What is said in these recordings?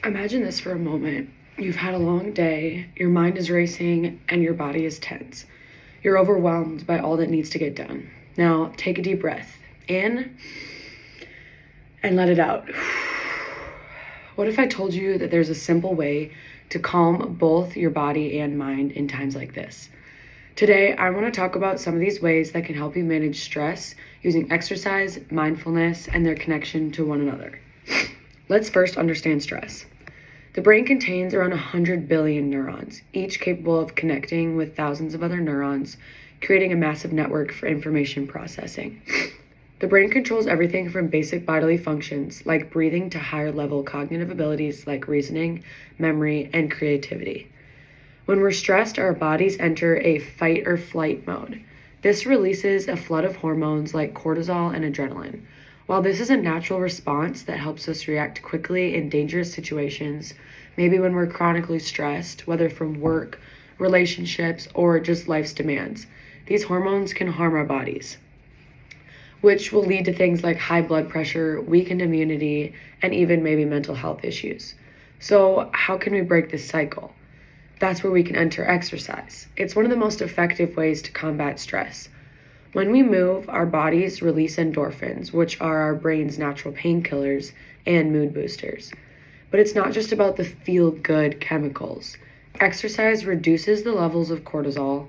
Imagine this for a moment. You've had a long day, your mind is racing, and your body is tense. You're overwhelmed by all that needs to get done. Now, take a deep breath in and let it out. What if I told you that there's a simple way to calm both your body and mind in times like this? Today, I want to talk about some of these ways that can help you manage stress using exercise, mindfulness, and their connection to one another. Let's first understand stress. The brain contains around 100 billion neurons, each capable of connecting with thousands of other neurons, creating a massive network for information processing. The brain controls everything from basic bodily functions like breathing to higher level cognitive abilities like reasoning, memory, and creativity. When we're stressed, our bodies enter a fight or flight mode. This releases a flood of hormones like cortisol and adrenaline. While this is a natural response that helps us react quickly in dangerous situations, maybe when we're chronically stressed, whether from work, relationships, or just life's demands, these hormones can harm our bodies, which will lead to things like high blood pressure, weakened immunity, and even maybe mental health issues. So, how can we break this cycle? That's where we can enter exercise. It's one of the most effective ways to combat stress. When we move, our bodies release endorphins, which are our brain's natural painkillers and mood boosters. But it's not just about the feel-good chemicals. Exercise reduces the levels of cortisol,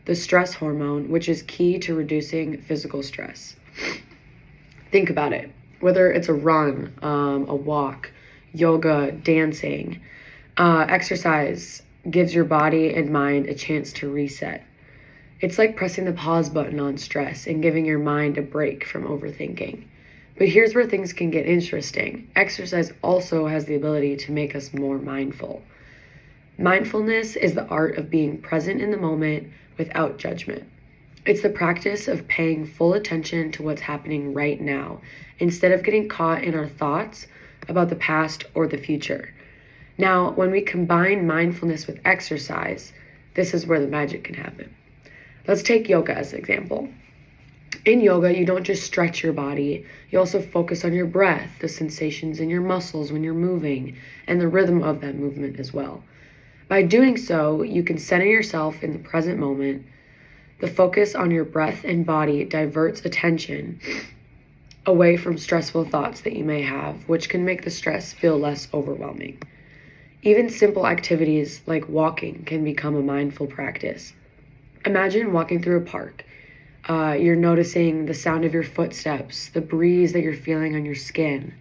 the stress hormone, which is key to reducing physical stress. Think about it. Whether it's a run, a walk, yoga, dancing, exercise gives your body and mind a chance to reset. It's like pressing the pause button on stress and giving your mind a break from overthinking. But here's where things can get interesting. Exercise also has the ability to make us more mindful. Mindfulness is the art of being present in the moment without judgment. It's the practice of paying full attention to what's happening right now, instead of getting caught in our thoughts about the past or the future. Now, when we combine mindfulness with exercise, this is where the magic can happen. Let's take yoga as an example. In yoga, you don't just stretch your body, you also focus on your breath, the sensations in your muscles when you're moving, and the rhythm of that movement as well. By doing so, you can center yourself in the present moment. The focus on your breath and body diverts attention away from stressful thoughts that you may have, which can make the stress feel less overwhelming. Even simple activities like walking can become a mindful practice. Imagine walking through a park. You're noticing the sound of your footsteps, the breeze that you're feeling on your skin,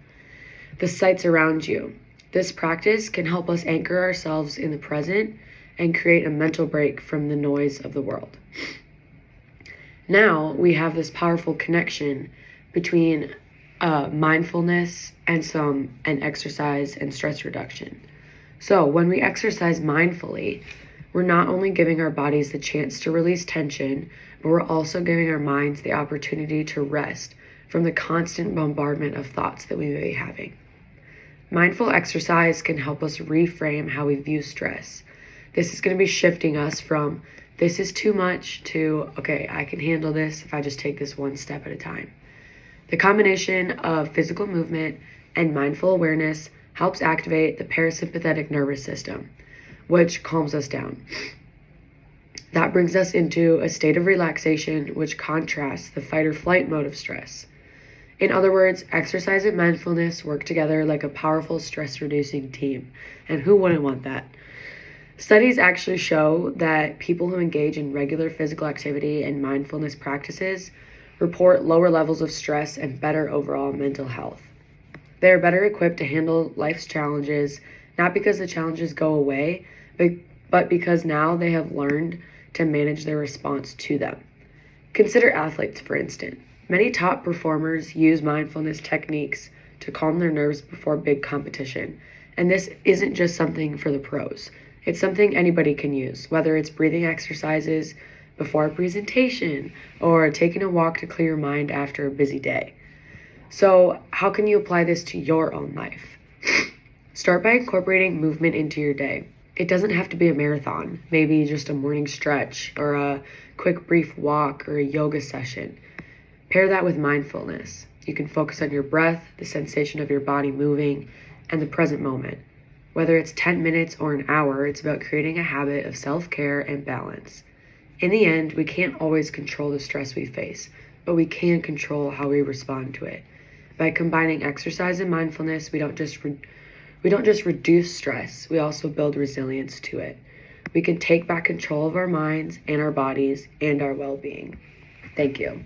the sights around you. This practice can help us anchor ourselves in the present and create a mental break from the noise of the world. Now we have this powerful connection between mindfulness and exercise and stress reduction. So when we exercise mindfully, we're not only giving our bodies the chance to release tension, but we're also giving our minds the opportunity to rest from the constant bombardment of thoughts that we may be having. Mindful exercise can help us reframe how we view stress. This is going to be shifting us from this is too much to, okay, I can handle this if I just take this one step at a time. The combination of physical movement and mindful awareness helps activate the parasympathetic nervous system, which calms us down. That brings us into a state of relaxation, which contrasts the fight or flight mode of stress. In other words, exercise and mindfulness work together like a powerful stress-reducing team. And who wouldn't want that? Studies actually show that people who engage in regular physical activity and mindfulness practices report lower levels of stress and better overall mental health. They are better equipped to handle life's challenges, not because the challenges go away, but because now they have learned to manage their response to them. Consider athletes, for instance. Many top performers use mindfulness techniques to calm their nerves before big competition. And this isn't just something for the pros. It's something anybody can use, whether it's breathing exercises before a presentation or taking a walk to clear your mind after a busy day. So, how can you apply this to your own life? Start by incorporating movement into your day. It doesn't have to be a marathon, maybe just a morning stretch or a quick brief walk or a yoga session. Pair that with mindfulness. You can focus on your breath, the sensation of your body moving, and the present moment. Whether it's 10 minutes or an hour, it's about creating a habit of self-care and balance. In the end, we can't always control the stress we face, but we can control how we respond to it. By combining exercise and mindfulness, we don't just reduce stress, we also build resilience to it. We can take back control of our minds and our bodies and our well-being. Thank you.